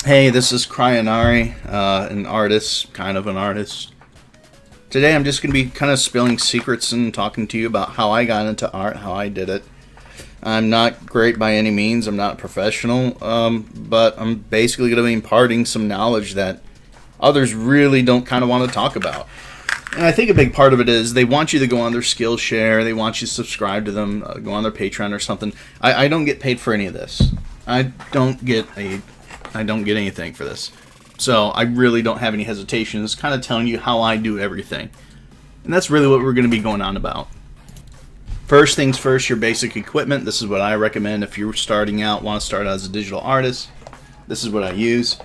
Hey, this is Cryanari, an artist, kind of an artist. Today I'm just going to be kind of spilling secrets and talking to you about how I got into art, how I did it. I'm not great by any means, I'm not a professional, but I'm basically going to be imparting some knowledge that others really don't kind of want to talk about. And I think a big part of it is they want you to go on their Skillshare, they want you to subscribe to them, go on their Patreon or something. I don't get paid for any of this. I don't get anything for this. So I really don't have any hesitations kind of telling you how I do everything. And that's really what we're going to be going on about. First things first, your basic equipment. This is what I recommend if you're starting out, want to start out as a digital artist. This is what I use.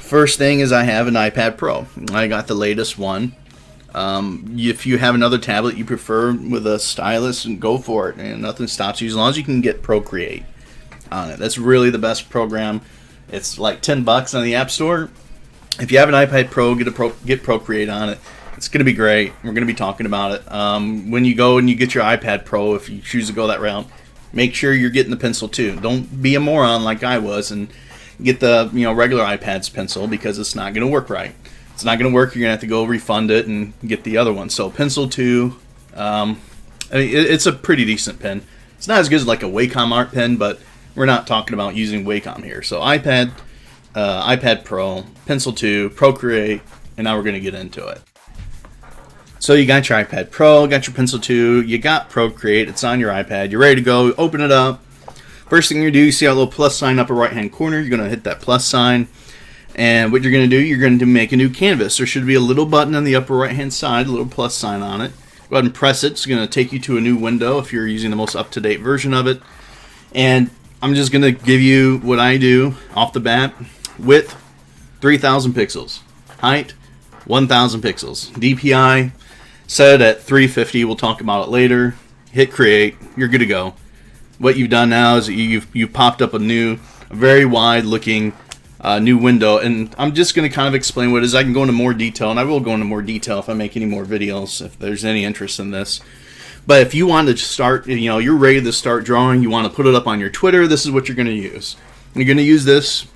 First thing is I have an iPad Pro. I got the latest one. If you have another tablet you prefer with a stylus, go for it. And nothing stops you as long as you can get Procreate on it. That's really the best program. It's like $10 on the App Store. If you have an iPad Pro, get Procreate on it. It's going to be great. We're going to be talking about it. When you go and you get your iPad Pro, if you choose to go that route, make sure you're getting the Pencil too. Don't be a moron like I was and get the regular iPad's Pencil, because it's not going to work right. It's not going to work. You're going to have to go refund it and get the other one. So Pencil 2, it's a pretty decent pen. It's not as good as like a Wacom art pen, but we're not talking about using Wacom here. So iPad, iPad Pro, Pencil 2, Procreate, and now we're going to get into it. So you got your iPad Pro, got your Pencil 2, you got Procreate, it's on your iPad, you're ready to go, open it up. First thing you do, you see our little plus sign upper right hand corner, you're going to hit that plus sign. And what you're going to do, you're going to make a new canvas. There should be a little button on the upper right hand side, a little plus sign on it. Go ahead and press it. It's going to take you to a new window if you're using the most up-to-date version of it. And I'm just going to give you what I do off the bat. Width, 3,000 pixels. Height, 1,000 pixels. DPI, set it at 350. We'll talk about it later. Hit create. You're good to go. What you've done now is you've popped up a very wide-looking new window, and I'm just going to kind of explain what it is. I can go into more detail, and I will go into more detail if I make any more videos, if there's any interest in this. But if you want to start, you're ready to start drawing, you want to put it up on your Twitter, this is what you're going to use. You're going to use this,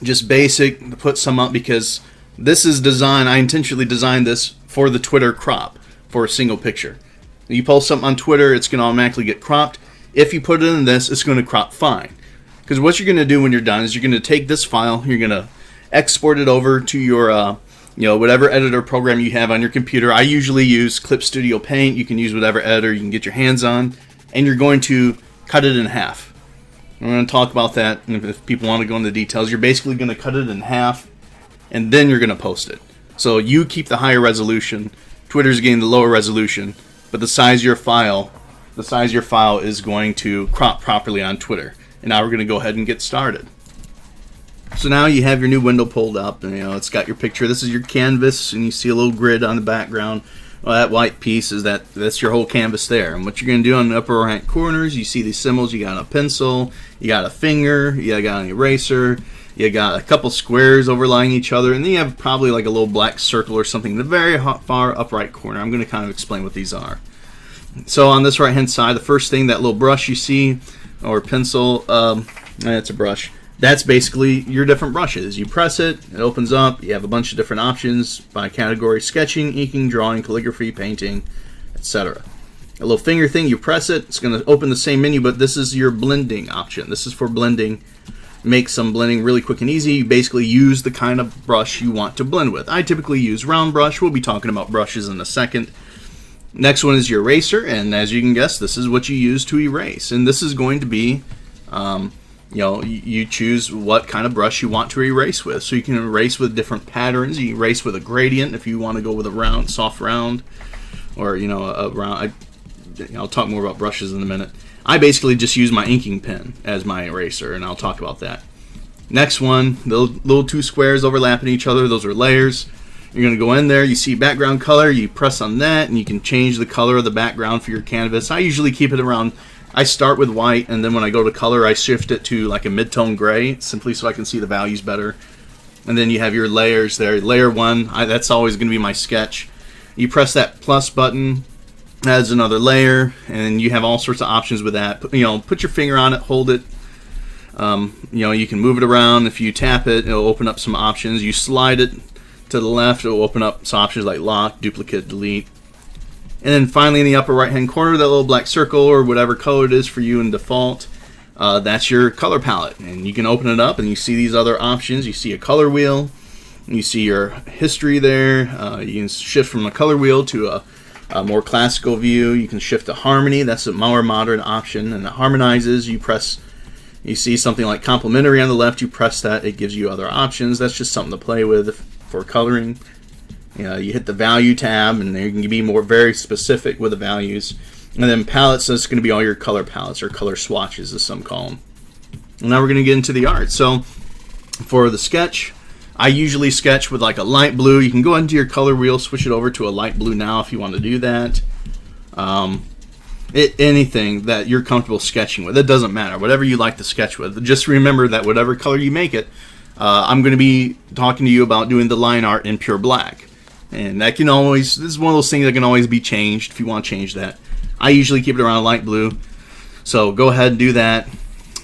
just basic, to put some up, because this is designed, I intentionally designed this for the Twitter crop, for a single picture. You post something on Twitter, it's going to automatically get cropped. If you put it in this, it's going to crop fine. Because what you're going to do when you're done is you're going to take this file, you're going to export it over to your, whatever editor program you have on your computer. I usually use Clip Studio Paint. You can use whatever editor you can get your hands on. And you're going to cut it in half. We're going to talk about that, and if people want to go into details, you're basically going to cut it in half, and then you're going to post it. So you keep the higher resolution, Twitter's getting the lower resolution, but the size of your file is going to crop properly on Twitter. And now we're going to go ahead and get started. So now you have your new window pulled up, and it's got your picture. This is your canvas, and you see a little grid on the background. Well, that white piece is that's your whole canvas there. And what you're going to do on the upper right corners, you see these symbols. You got a pencil, you got a finger, you got an eraser, you got a couple squares overlying each other, and then you have probably like a little black circle or something in the very far up right corner. I'm going to kind of explain what these are. So on this right hand side, the first thing, that little brush you see, or pencil, it's a brush. That's basically your different brushes. You press it, it opens up, you have a bunch of different options by category: sketching, inking, drawing, calligraphy, painting, etc. A little finger thing, you press it, it's going to open the same menu, but this is your blending option. This is for blending. Make some blending really quick and easy. You basically use the kind of brush you want to blend with. I typically use round brush. We'll be talking about brushes in a second. Next one is your eraser, and as you can guess, this is what you use to erase. And this is going to be, you choose what kind of brush you want to erase with. So you can erase with different patterns. You erase with a gradient if you want to go with a round, soft round, or a round. I'll talk more about brushes in a minute. I basically just use my inking pen as my eraser, and I'll talk about that. Next one, the little two squares overlapping each other, those are layers. You're going to go in there, you see background color, you press on that, and you can change the color of the background for your canvas. I usually keep it around, I start with white, and then when I go to color, I shift it to like a mid-tone gray, simply so I can see the values better. And then you have your layers there. Layer 1, that's always going to be my sketch. You press that plus button, adds another layer, and you have all sorts of options with that. Put your finger on it, hold it. You know, you can move it around. If you tap it, it'll open up some options. You slide it to the left, it'll open up some options like lock, duplicate, delete. And then finally in the upper right hand corner, that little black circle or whatever color it is for you in default, that's your color palette. And you can open it up and you see these other options. You see a color wheel, you see your history there. You can shift from a color wheel to a more classical view. You can shift to harmony, that's a more modern option, and it harmonizes. You see something like complementary on the left, you press that, it gives you other options. That's just something to play with for coloring. You hit the value tab, and there you can be very specific with the values. And then palettes, that's going to be all your color palettes, or color swatches as some call them. And now we're going to get into the art. So for the sketch, I usually sketch with like a light blue. You can go into your color wheel, switch it over to a light blue now if you want to do that. Anything that you're comfortable sketching with, it doesn't matter, whatever you like to sketch with. Just remember that whatever color you make it, I'm going to be talking to you about doing the line art in pure black, and that can always, this is one of those things that can always be changed if you want to change that. I usually keep it around light blue, so go ahead and do that.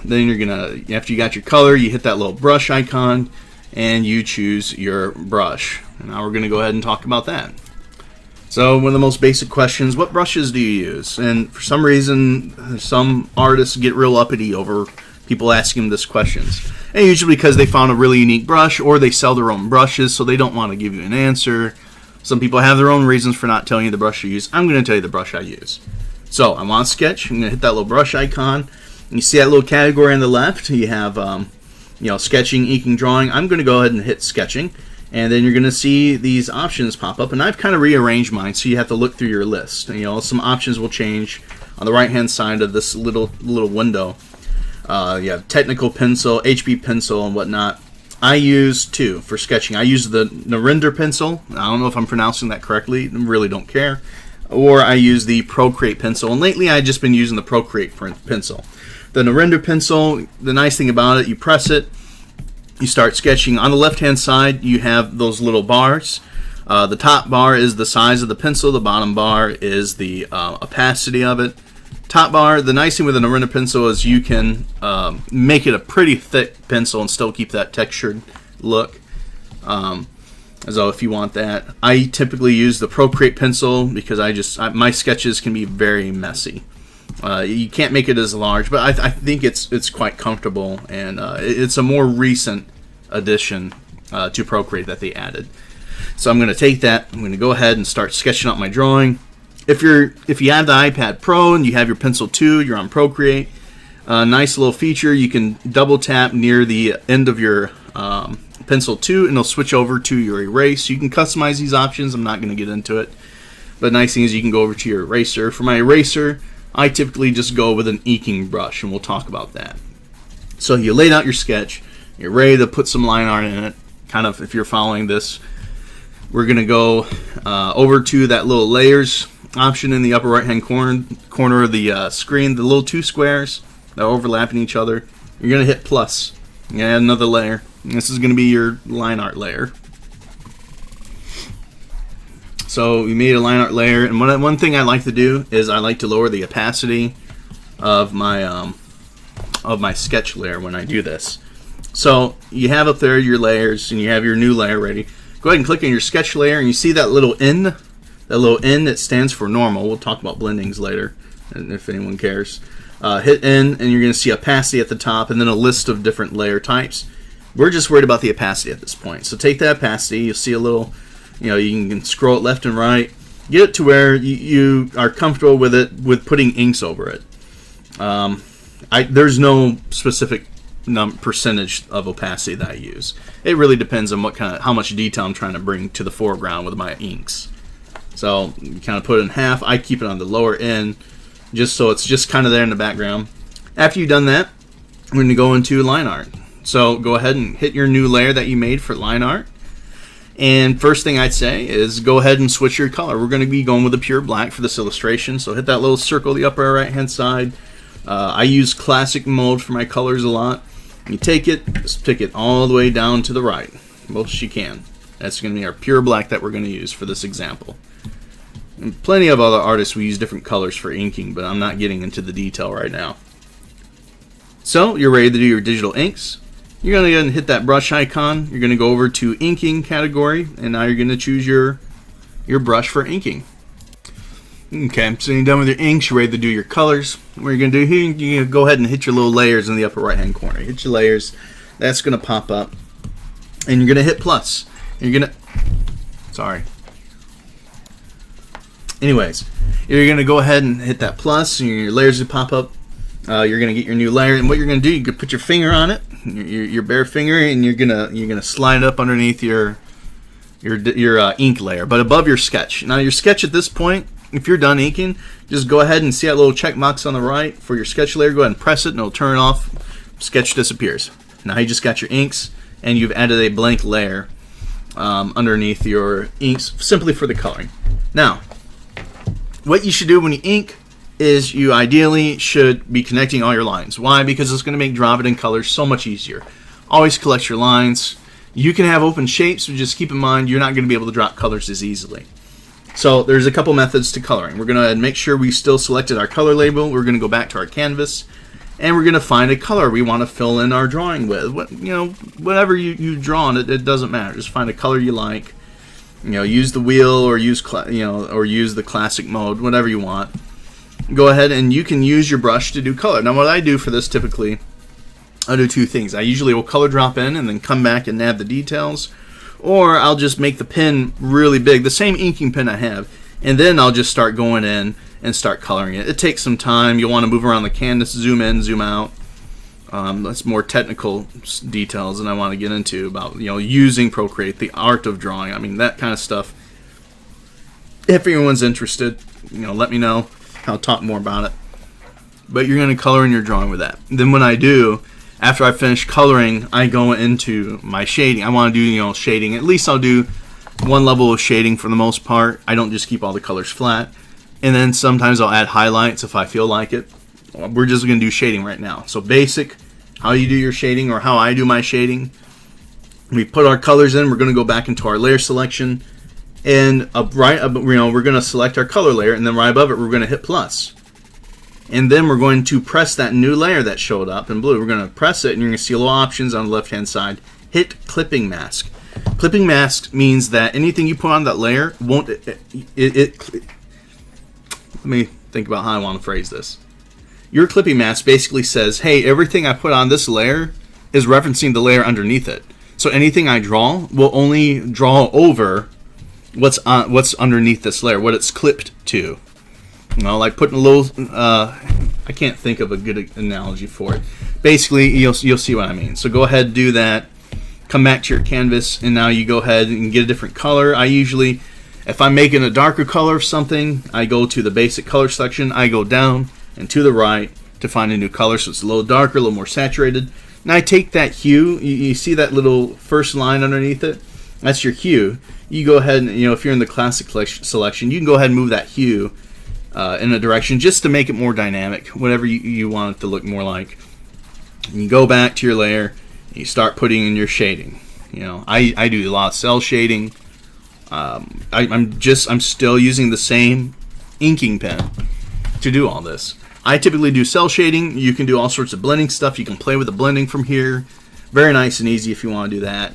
Then you're gonna, after you got your color, you hit that little brush icon and you choose your brush. And now we're going to go ahead and talk about that. So one of the most basic questions, what brushes do you use? And for some reason, some artists get real uppity over people asking them this questions. And usually because they found a really unique brush, or they sell their own brushes, so they don't want to give you an answer. Some people have their own reasons for not telling you the brush you use. I'm going to tell you the brush I use. So I'm on Sketch. I'm going to hit that little brush icon. And you see that little category on the left. You have sketching, inking, drawing. I'm going to go ahead and hit sketching. And then you're going to see these options pop up, and I've kind of rearranged mine so you have to look through your list. Some options will change on the right hand side of this little window. You have technical pencil, HB pencil, and whatnot. I use two for sketching. I use the Narinder pencil. I don't know if I'm pronouncing that correctly. Really don't care. Or I use the Procreate pencil, and lately I've just been using the Procreate pencil. The Narinder pencil, the nice thing about it, you press it, you start sketching. On the left hand side you have those little bars. The top bar is the size of the pencil, the bottom bar is the opacity of it. Top bar, the nice thing with a Narinder pencil is you can make it a pretty thick pencil and still keep that textured look. So if you want that, I typically use the Procreate pencil because my sketches can be very messy. You can't make it as large, but I think it's quite comfortable, and it's a more recent addition to Procreate that they added. So I'm going to take that. I'm going to go ahead and start sketching out my drawing. If you have the iPad Pro and you have your Pencil 2, you're on Procreate. Nice little feature. You can double tap near the end of your Pencil 2, and it'll switch over to your erase. You can customize these options. I'm not going to get into it, but nice thing is you can go over to your eraser. For my eraser, I typically just go with an inking brush, and we'll talk about that. So you laid out your sketch, you're ready to put some line art in it. Kind of, if you're following this, we're going to go over to that little layers option in the upper right hand corner of the screen, the little two squares that are overlapping each other. You're going to hit plus. You're going to add another layer. And this is going to be your line art layer. So we made a line art layer, and one thing I like to do is I like to lower the opacity of my sketch layer when I do this. So you have up there your layers, and you have your new layer ready. Go ahead and click on your sketch layer, and you see that little N? That little N that stands for normal. We'll talk about blendings later, and if anyone cares. Hit N, and you're going to see opacity at the top, and then a list of different layer types. We're just worried about the opacity at this point. So take that opacity. You'll see a little, you can scroll it left and right. Get it to where you are comfortable with it, with putting inks over it. There's no specific percentage of opacity that I use. It really depends on how much detail I'm trying to bring to the foreground with my inks. So you kind of put it in half. I keep it on the lower end, just so it's just kind of there in the background. After you've done that, we're going to go into line art. So go ahead and hit your new layer that you made for line art. And first thing I'd say is go ahead and switch your color. We're going to be going with a pure black for this illustration. So hit that little circle the upper right hand side. I use classic mode for my colors a lot. You take it, just pick it all the way down to the right, most as you can. That's going to be our pure black that we're going to use for this example. And plenty of other artists will use different colors for inking, but I'm not getting into the detail right now. So you're ready to do your digital inks. You're going to go ahead and hit that brush icon. You're going to go over to inking category, and now you're going to choose your brush for inking. Okay, so you're done with your inks, you're ready to do your colors. What you're going to do here, you go ahead and hit your little layers in the upper right hand corner. Hit your layers, that's going to pop up, and you're going to hit plus. You're going to, sorry. Anyways, you're going to go ahead and hit that plus, and your layers will pop up. You're going to get your new layer, and what you're going to do, you can put your finger on it, your bare finger, and you're gonna slide it up underneath your ink layer, but above your sketch. Now your sketch at this point, if you're done inking, just go ahead and see that little check box on the right for your sketch layer. Go ahead and press it, and it'll turn it off. Sketch disappears. Now you just got your inks, and you've added a blank layer underneath your inks simply for the coloring. Now, what you should do when you ink is you ideally should be connecting all your lines. Why? Because it's going to make drawing in colors so much easier. Always collect your lines. You can have open shapes, but just keep in mind you're not going to be able to drop colors as easily. So there's a couple methods to coloring. We're going to make sure we still selected our color label. We're going to go back to our canvas, and we're going to find a color we want to fill in our drawing with. Whatever you draw on it, it doesn't matter. Just find a color you like. Use the wheel or use the classic mode, whatever you want. Go ahead and you can use your brush to do color. Now what I do for this typically, I'll do two things. I usually will color drop in and then come back and nab the details, or I'll just make the pen really big, the same inking pen I have, and then I'll just start going in and start coloring it. It takes some time. You'll want to move around the canvas, zoom in, zoom out. That's more technical details than I want to get into about using Procreate, the art of drawing. I mean, that kind of stuff. If anyone's interested, let me know. I'll talk more about it. But you're going to color in your drawing with that. Then when I do, after I finish coloring, I go into my shading. I want to do shading. At least I'll do one level of shading for the most part. I don't just keep all the colors flat. And then sometimes I'll add highlights if I feel like it. We're just going to do shading right now. So basic, how you do your shading, or how I do my shading. We put our colors in. We're going to go back into our layer selection. And we're going to select our color layer, and then right above it we're going to hit plus, and then we're going to press that new layer that showed up in blue. We're going to press it, and you're going to see little options on the left hand side. Hit clipping mask. Clipping mask means that anything you put on that layer won't let me think about how I want to phrase this. Your clipping mask basically says, hey, everything I put on this layer is referencing the layer underneath it, so anything I draw will only draw over what's underneath this layer, what it's clipped to. Like putting a little I can't think of a good analogy for it. Basically, you'll see what I mean. So go ahead and do that. Come back to your canvas, and now you go ahead and get a different color. I usually, if I'm making a darker color of something, I go to the basic color section. I go down and to the right to find a new color, so it's a little darker, a little more saturated. Now I take that hue. You see that little first line underneath it? That's your hue. You go ahead and, if you're in the classic selection, you can go ahead and move that hue in a direction just to make it more dynamic, whatever you want it to look more like. And you go back to your layer, and you start putting in your shading. I do a lot of cell shading. I'm still using the same inking pen to do all this. I typically do cell shading. You can do all sorts of blending stuff. You can play with the blending from here. Very nice and easy if you want to do that.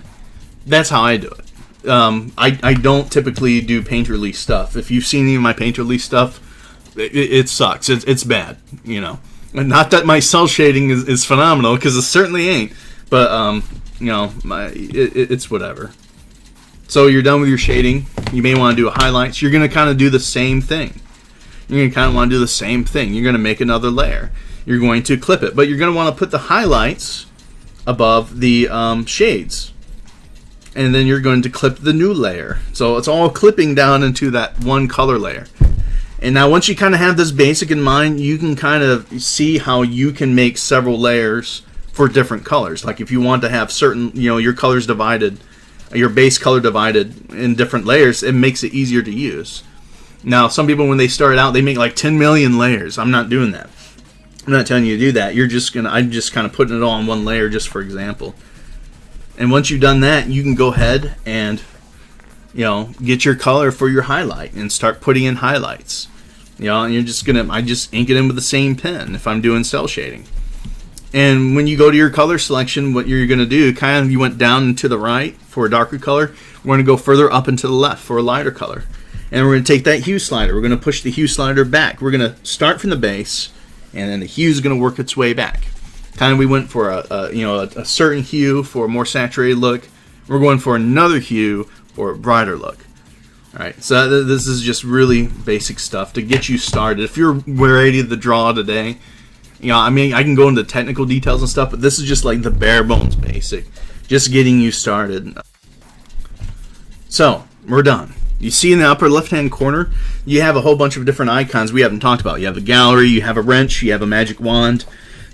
That's how I do it. I don't typically do paint release stuff. If you've seen any of my paint release stuff, it sucks. It's bad, And not that my cell shading is phenomenal, because it certainly ain't. But it's whatever. So you're done with your shading. You may want to do a highlights. You're going to kind of do the same thing. You're going to kind of want to do the same thing. You're going to make another layer. You're going to clip it, but you're going to want to put the highlights above the shades. And then you're going to clip the new layer. So it's all clipping down into that one color layer. And now once you kind of have this basic in mind, you can kind of see how you can make several layers for different colors. Like if you want to have certain, your colors divided, your base color divided in different layers, it makes it easier to use. Now some people, when they start out, they make like 10 million layers. I'm not doing that. I'm not telling you to do that. I'm just kind of putting it all on one layer just for example. And once you've done that, you can go ahead and get your color for your highlight and start putting in highlights. And I just ink it in with the same pen if I'm doing cell shading. And when you go to your color selection, what you're going to do, kind of you went down and to the right for a darker color. We're going to go further up and to the left for a lighter color. And we're going to take that hue slider. We're going to push the hue slider back. We're going to start from the base, and then the hue is going to work its way back. Kind of we went for a certain hue for a more saturated look. We're going for another hue for a brighter look. All right, so this is just really basic stuff to get you started. If you're ready to draw today, I mean, I can go into technical details and stuff, but this is just like the bare bones basic, just getting you started. So we're done. You see in the upper left-hand corner, you have a whole bunch of different icons we haven't talked about. You have a gallery, you have a wrench, you have a magic wand,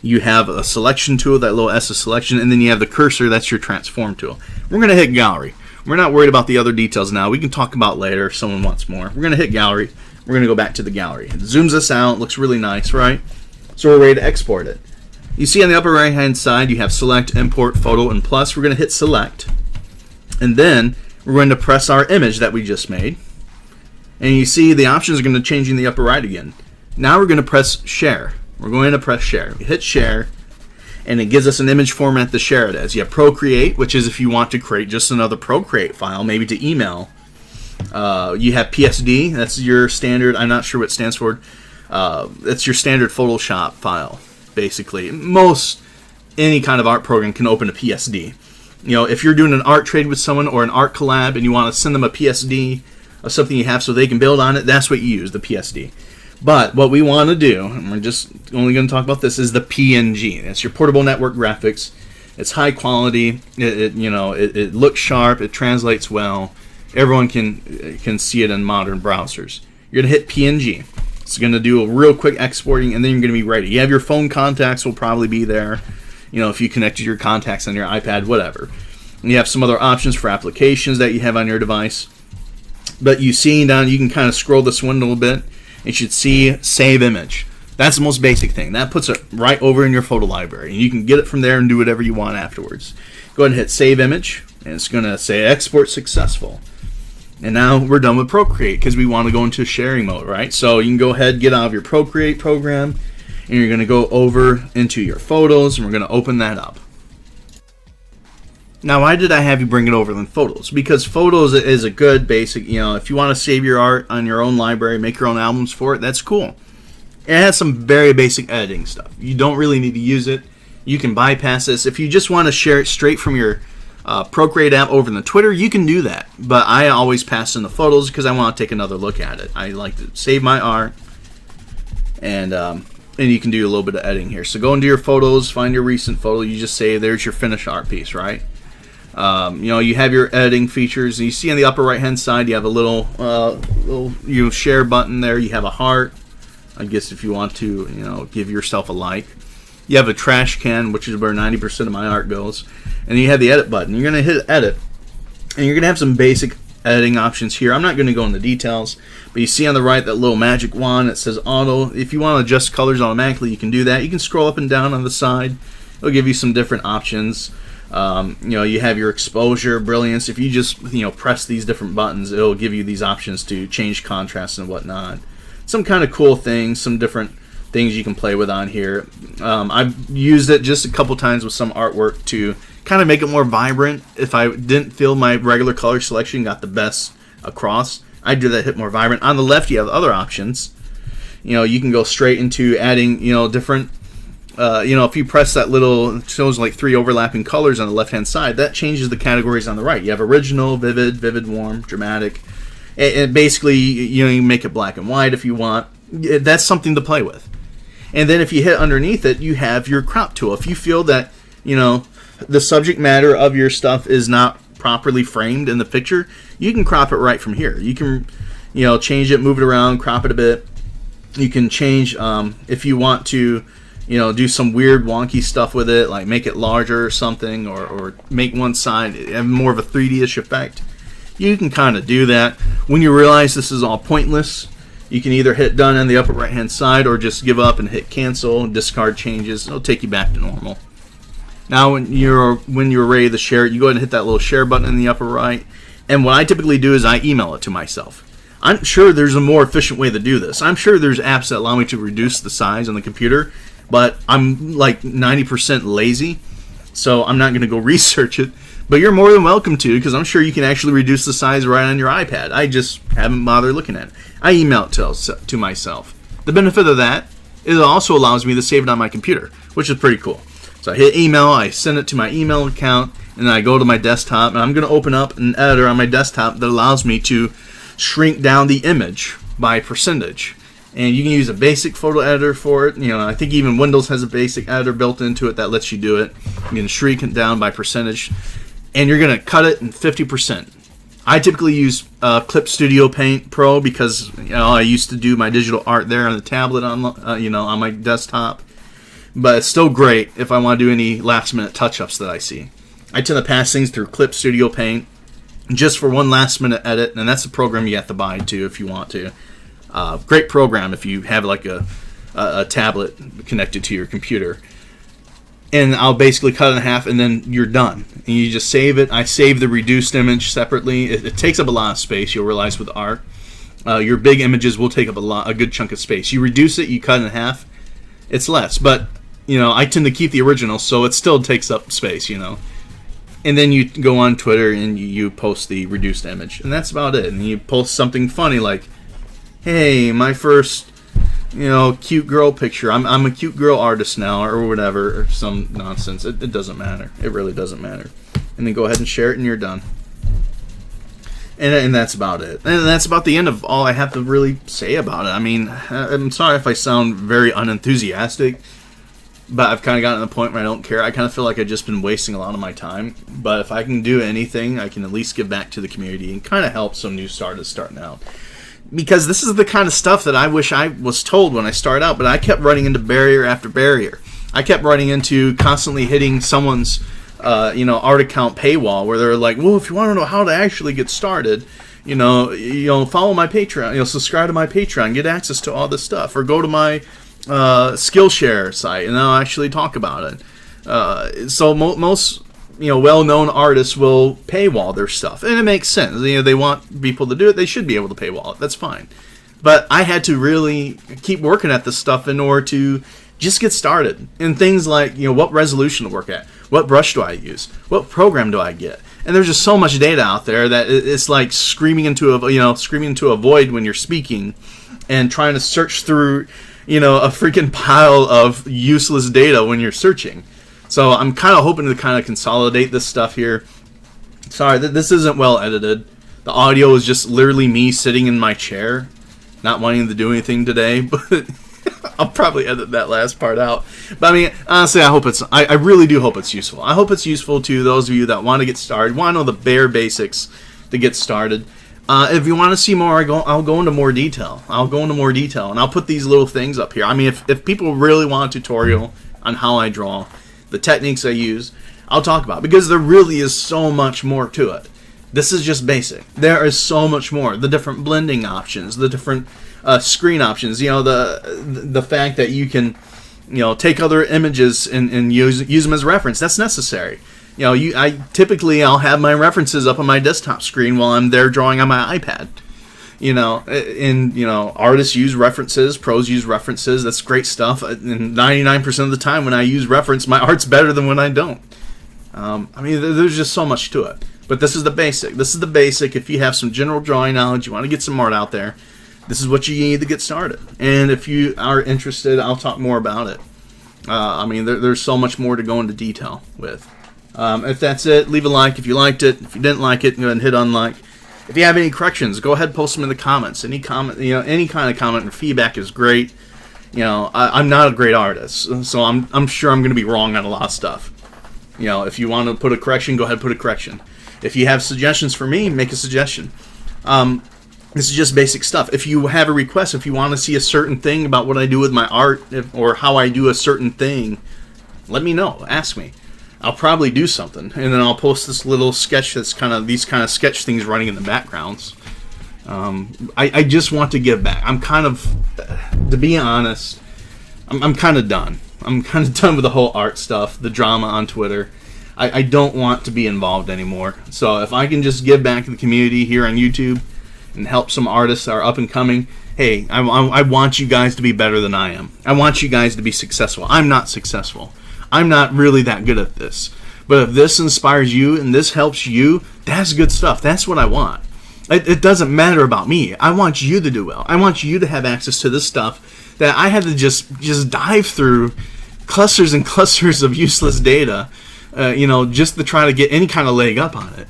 you have a selection tool, that little S is selection, and then you have the cursor, that's your transform tool. We're going to hit gallery. We're not worried about the other details now. We can talk about later if someone wants more. We're going to hit gallery. We're going to go back to the gallery. It zooms us out, looks really nice, right? So we're ready to export it. You see on the upper right-hand side, you have select, import, photo, and plus. We're going to hit select, and then we're going to press our image that we just made. And you see the options are going to change in the upper right again. Now we're going to press share. We're going to press share. We hit share, and it gives us an image format to share it as. You have Procreate, which is if you want to create just another Procreate file, maybe to email. You have PSD. That's your standard. I'm not sure what it stands for. That's your standard Photoshop file, basically. Any kind of art program can open a PSD. If you're doing an art trade with someone or an art collab and you want to send them a PSD of something you have so they can build on it, that's what you use, the PSD. But what we want to do, and we're just only going to talk about this, is the PNG. That's your portable network graphics. It's high quality. It looks sharp. It translates well. Everyone can see it in modern browsers. You're going to hit PNG. It's going to do a real quick exporting, and then you're going to be ready. You have your phone contacts will probably be there. If you connected your contacts on your iPad, whatever. And you have some other options for applications that you have on your device. But you see down, you can kind of scroll this one a little bit. You should see Save Image. That's the most basic thing. That puts it right over in your photo library. And you can get it from there and do whatever you want afterwards. Go ahead and hit Save Image. And it's going to say Export Successful. And now we're done with Procreate because we want to go into sharing mode, right? So you can go ahead, get out of your Procreate program. And you're going to go over into your photos. And we're going to open that up. Now, why did I have you bring it over in Photos? Because Photos is a good basic, if you want to save your art on your own library, make your own albums for it, that's cool. It has some very basic editing stuff. You don't really need to use it. You can bypass this. If you just want to share it straight from your Procreate app over in the Twitter, you can do that. But I always pass in the Photos because I want to take another look at it. I like to save my art, and you can do a little bit of editing here. So go into your Photos, find your recent photo. You just say, there's your finished art piece, right? You have your editing features. And you see on the upper right hand side, you have a little share button there. You have a heart, I guess, if you want to give yourself a like. You have a trash can, which is where 90% of my art goes, and you have the edit button. You're going to hit edit, and you're going to have some basic editing options here. I'm not going to go into details, but you see on the right that little magic wand that says auto. If you want to adjust colors automatically, you can do that. You can scroll up and down on the side. It'll give you some different options. You have your exposure, brilliance. If you just press these different buttons, it'll give you these options to change contrast and whatnot. Some kind of cool things, some different things you can play with on here. I've used it just a couple times with some artwork to kind of make it more vibrant. If I didn't feel my regular color selection got the best across, I'd do that, hit more vibrant. On the left, you have other options. You can go straight into adding different. If you press that little, it shows like 3 overlapping colors on the left hand side, that changes the categories on the right. You have original, vivid, warm, dramatic, and basically you can make it black and white if you want. That's something to play with. And then if you hit underneath it, you have your crop tool. If you feel that the subject matter of your stuff is not properly framed in the picture, you can crop it right from here. You can change it, move it around, crop it a bit. You can change if you want to do some weird wonky stuff with it, like make it larger or something, or make one side have more of a 3D-ish effect. You can kind of do that. When you realize this is all pointless, you can either hit done on the upper right hand side or just give up and hit cancel and discard changes. It'll take you back to normal. Now when you're ready to share it, you go ahead and hit that little share button in the upper right. And what I typically do is I email it to myself. I'm sure there's a more efficient way to do this. I'm sure there's apps that allow me to reduce the size on the computer, but I'm like 90% lazy, so I'm not going to go research it. But you're more than welcome to, because I'm sure you can actually reduce the size right on your iPad. I just haven't bothered looking at it. I email it to myself. The benefit of that is it also allows me to save it on my computer, which is pretty cool. So I hit email, I send it to my email account, and then I go to my desktop, and I'm going to open up an editor on my desktop that allows me to shrink down the image by percentage. And you can use a basic photo editor for it. You know, I think even Windows has a basic editor built into it that lets you do it. You can shrink it down by percentage, and you're going to cut it in 50%. I typically use Clip Studio Paint Pro because I used to do my digital art there on the tablet on on my desktop. But it's still great if I want to do any last minute touch-ups that I see. I tend to pass things through Clip Studio Paint just for one last minute edit, and that's a program you have to buy too if you want to. Great program if you have like a tablet connected to your computer. And I'll basically cut it in half, and then you're done. And you just save it. I save the reduced image separately. It takes up a lot of space, you'll realize with art. Your big images will take up a good chunk of space. You reduce it, you cut it in half, it's less. But, I tend to keep the original, so it still takes up space, And then you go on Twitter and you post the reduced image. And that's about it. And you post something funny like, hey, my first... cute girl picture. I'm a cute girl artist now, or whatever, or some nonsense. It doesn't matter. It really doesn't matter. And then go ahead and share it, and you're done. And that's about it. And that's about the end of all I have to really say about it. I mean, I'm sorry if I sound very unenthusiastic, but I've kind of gotten to the point where I don't care. I kind of feel like I've just been wasting a lot of my time. But if I can do anything, I can at least give back to the community and kind of help some new artists starting out. Because this is the kind of stuff that I wish I was told when I started out, but I kept running into barrier after barrier. I kept running into constantly hitting someone's, art account paywall where they're like, well, if you want to know how to actually get started, follow my Patreon, subscribe to my Patreon, get access to all this stuff, or go to my Skillshare site and I'll actually talk about it. So most well-known artists will paywall their stuff, and it makes sense. They want people to do it; they should be able to paywall it. That's fine. But I had to really keep working at this stuff in order to just get started. And things like, what resolution to work at, what brush do I use, what program do I get, and there's just so much data out there that it's like screaming into a void when you're speaking, and trying to search through, a freaking pile of useless data when you're searching. So I'm kind of hoping to kind of consolidate this stuff here. Sorry, this isn't well edited. The audio is just literally me sitting in my chair, not wanting to do anything today, but I'll probably edit that last part out. But I mean, honestly, I really do hope it's useful. I hope it's useful to those of you that want to get started, want to know the bare basics to get started. If you want to see more, I'll go into more detail. And I'll put these little things up here. I mean, if people really want a tutorial on how I draw, the techniques I use, I'll talk about, because there really is so much more to it. This is just basic. There is so much more. The different blending options, the different screen options, the fact that you can take other images and use them as reference. That's necessary. I'll have my references up on my desktop screen while I'm there drawing on my iPad. Artists use references, pros use references. That's great stuff. And 99% of the time when I use reference, my art's better than when I don't. There's just so much to it. But this is the basic. If you have some general drawing knowledge, you want to get some art out there, this is what you need to get started. And if you are interested, I'll talk more about it. There's so much more to go into detail with. If that's it, leave a like if you liked it. If you didn't like it, go ahead and hit unlike. If you have any corrections, go ahead and post them in the comments. Any comment, any kind of comment or feedback is great. I'm not a great artist, so I'm sure I'm going to be wrong on a lot of stuff. If you want to put a correction, go ahead and put a correction. If you have suggestions for me, make a suggestion. This is just basic stuff. If you have a request, if you want to see a certain thing about what I do with my art, or how I do a certain thing, let me know. Ask me. I'll probably do something, and then I'll post this little sketch that's these kind of sketch things running in the backgrounds. I just want to give back. I'm kind of, to be honest, I'm kind of done. I'm kind of done with the whole art stuff, the drama on Twitter. I don't want to be involved anymore. So if I can just give back to the community here on YouTube, and help some artists that are up and coming. Hey, I want you guys to be better than I am. I want you guys to be successful. I'm not successful. I'm not really that good at this. But if this inspires you and this helps you, that's good stuff. That's what I want. It doesn't matter about me. I want you to do well. I want you to have access to this stuff that I had to just dive through clusters and clusters of useless data, just to try to get any kind of leg up on it.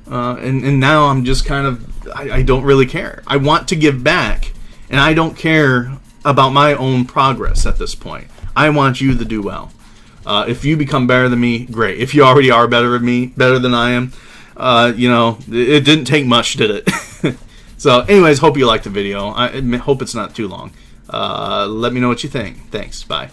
And now I'm just kind of, I don't really care. I want to give back, and I don't care about my own progress at this point. I want you to do well. If you become better than me, great. If you already are better than I am, it didn't take much, did it? So anyways, hope you liked the video. I hope it's not too long. Let me know what you think. Thanks. Bye.